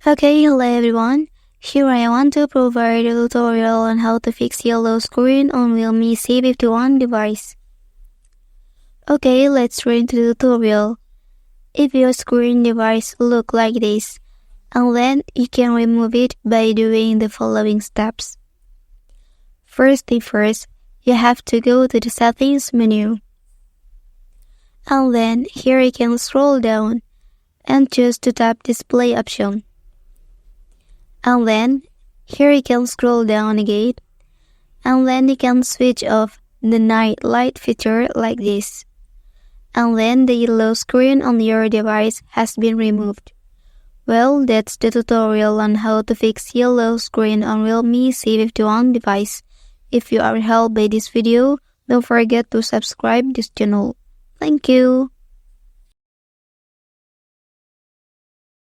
Okay, hello everyone. Here I want to provide a tutorial on how to fix yellow screen on Realme C51 device. Okay, let's read into the tutorial. If your screen device look like this, and then you can remove it by doing the following steps. First thing first, you have to go to the settings menu. And then here you can scroll down and choose to tap display option. And then here you can scroll down again, and then you can switch off the night light feature like this. And then the yellow screen on your device has been removed. Well, that's the tutorial on how to fix yellow screen on Realme C51 device. If you are helped by this video, don't forget to subscribe this channel. Thank you.